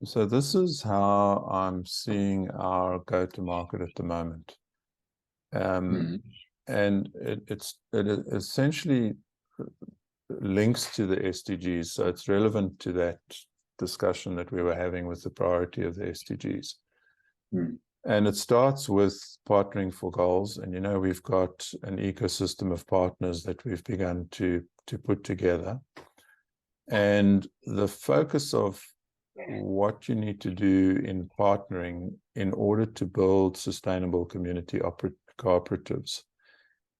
So this is how I'm seeing our go-to-market at the moment. And it essentially links to the SDGs. So it's relevant to that discussion that we were having with the priority of the SDGs. And it starts with partnering for goals. And, you know, we've got an ecosystem of partners that we've begun to put together. And the focus of what you need to do in partnering in order to build sustainable community cooperatives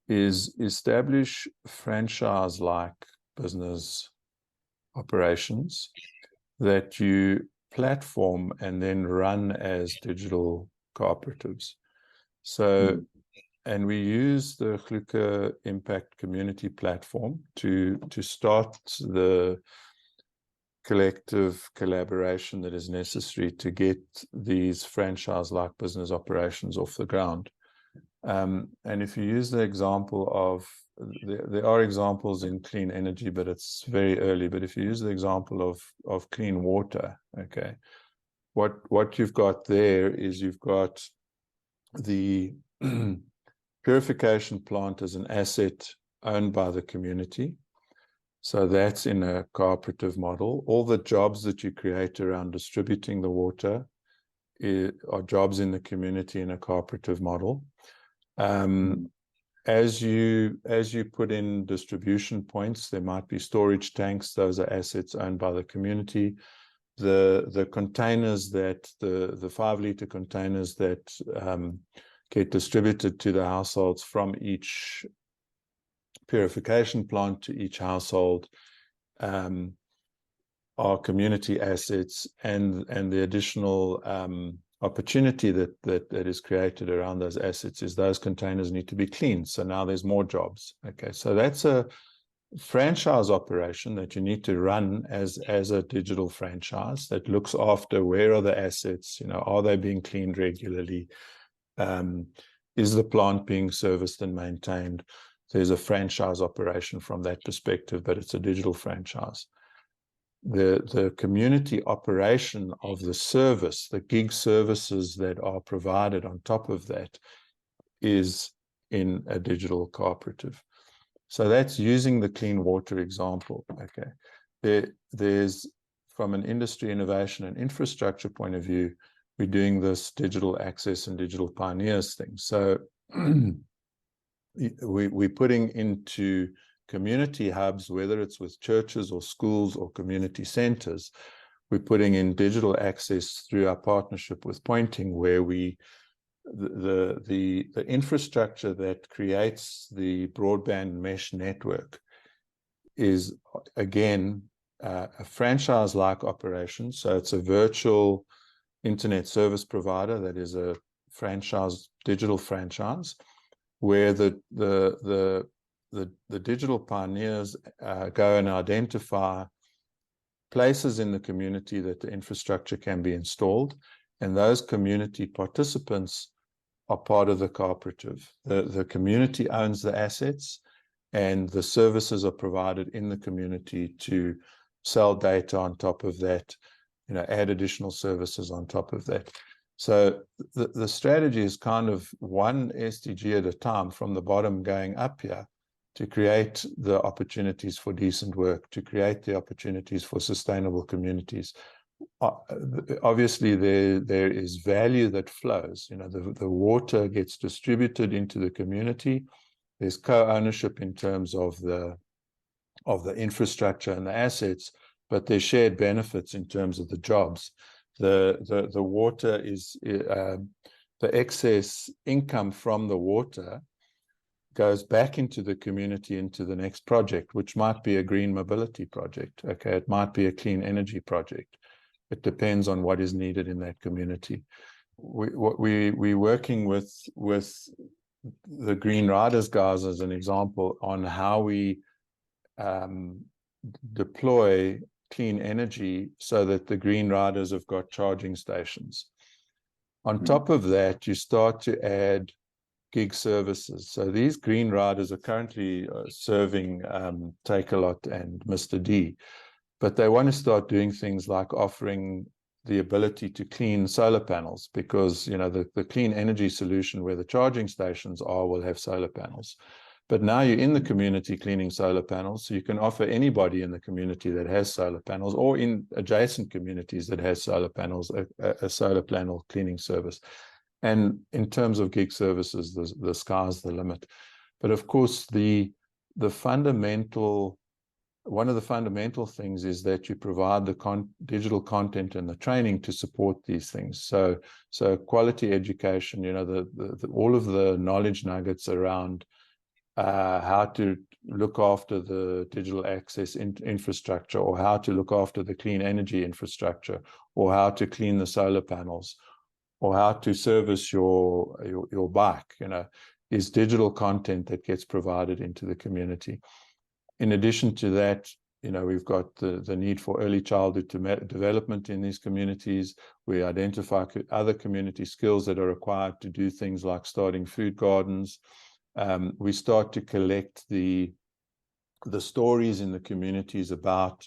is establish franchise-like business operations that you platform and then run as digital cooperatives. So, and we use the Hluka Impact Community Platform to start the collective collaboration that is necessary to get these franchise-like business operations off the ground. And if you use the example of, there are examples in clean energy, but it's very early. But if you use the example of clean water, okay, what you've got there is you've got the purification plant as an asset owned by the community. So that's in a cooperative model. All the jobs that you create around distributing the water are jobs in the community in a cooperative model. As you put in distribution points, there might be storage tanks. Those are assets owned by the community. The containers that the 5-liter containers that get distributed to the households from each purification plant to each household are community assets, and the additional opportunity that is created around those assets is those containers need to be cleaned. So now there's more jobs. Okay, so that's a franchise operation that you need to run as a digital franchise that looks after where are the assets, you know, are they being cleaned regularly? Is the plant being serviced and maintained? There's a franchise operation from that perspective, but it's a digital franchise. The community operation of the service, the gig services that are provided on top of that, is in a digital cooperative. So that's using the clean water example. Okay, there's from an industry innovation and infrastructure point of view, we're doing this digital access and digital pioneers thing. So we're putting into community hubs, whether it's with churches or schools or community centers, we're putting in digital access through our partnership with Pointing, where the infrastructure that creates the broadband mesh network is, again, a franchise-like operation. So it's a virtual internet service provider that is a franchise, digital franchise, where the digital pioneers go and identify places in the community that the infrastructure can be installed, and those community participants are part of the cooperative. The community owns the assets, and the services are provided in the community to sell data on top of that, you know, add additional services on top of that. So the strategy is kind of one SDG at a time, from the bottom going up here, to create the opportunities for decent work, to create the opportunities for sustainable communities. Obviously, there is value that flows. You know, the water gets distributed into the community. There's co-ownership in terms of the infrastructure and the assets, but there's shared benefits in terms of the jobs. The water is the excess income from the water goes back into the community, into the next project, which might be a green mobility project. Okay, it might be a clean energy project. It depends on what is needed in that community. We're working with the Green Riders guys as an example on how we deploy clean energy so that the Green Riders have got charging stations. On top of that, you start to add gig services. So these Green Riders are currently serving Take-A-Lot and Mr. D, but they want to start doing things like offering the ability to clean solar panels, because the clean energy solution where the charging stations are will have solar panels. But now you're in the community cleaning solar panels, so you can offer anybody in the community that has solar panels, or in adjacent communities that has solar panels, a solar panel cleaning service. And in terms of gig services, the sky's the limit. But of course, one of the fundamental things is that you provide the digital content and the training to support these things. So quality education, all of the knowledge nuggets around how to look after the digital access infrastructure, or how to look after the clean energy infrastructure, or how to clean the solar panels, or how to service your bike, is digital content that gets provided into the community. In addition to that, we've got the need for early childhood development in these communities. We identify other community skills that are required to do things like starting food gardens. We start to collect the stories in the communities about,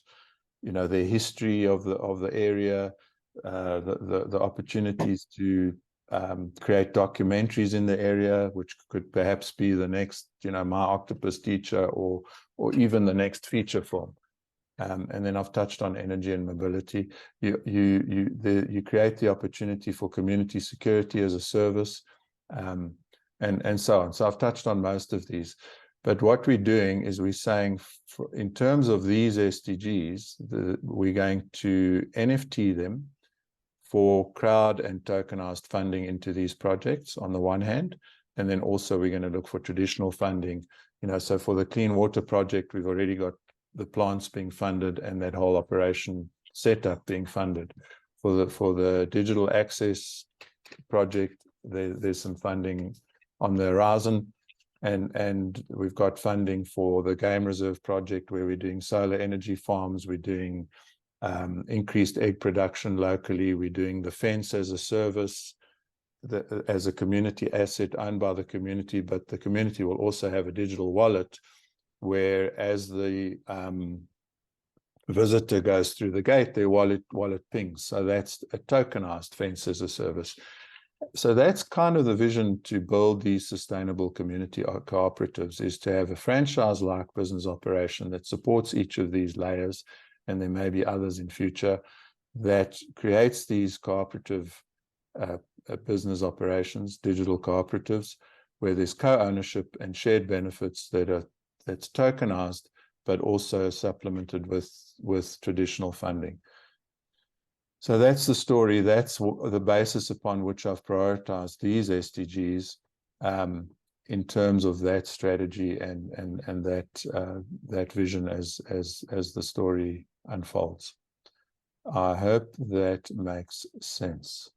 their history of the area, the opportunities to create documentaries in the area, which could perhaps be the next, My Octopus Teacher, or even the next feature film. And then I've touched on energy and mobility. You create the opportunity for community security as a service, and so on. So I've touched on most of these. But what we're doing is we're saying, in terms of these SDGs, we're going to NFT them for crowd and tokenized funding into these projects on the one hand, and then also we're going to look for traditional funding. So for the clean water project, we've already got the plants being funded and that whole operation setup being funded. For the digital access project, there's some funding on the horizon, and we've got funding for the game reserve project, where we're doing solar energy farms, we're doing increased egg production locally, we're doing the fence as a service, as a community asset owned by the community, but the community will also have a digital wallet, where as the visitor goes through the gate, their wallet pings. So that's a tokenized fence as a service. So that's kind of the vision to build these sustainable community cooperatives, is to have a franchise-like business operation that supports each of these layers, and there may be others in future, that creates these cooperative business operations, digital cooperatives, where there's co-ownership and shared benefits that's tokenized, but also supplemented with traditional funding. So that's the story. That's the basis upon which I've prioritized these SDGs in terms of that strategy and that vision as the story unfolds. I hope that makes sense.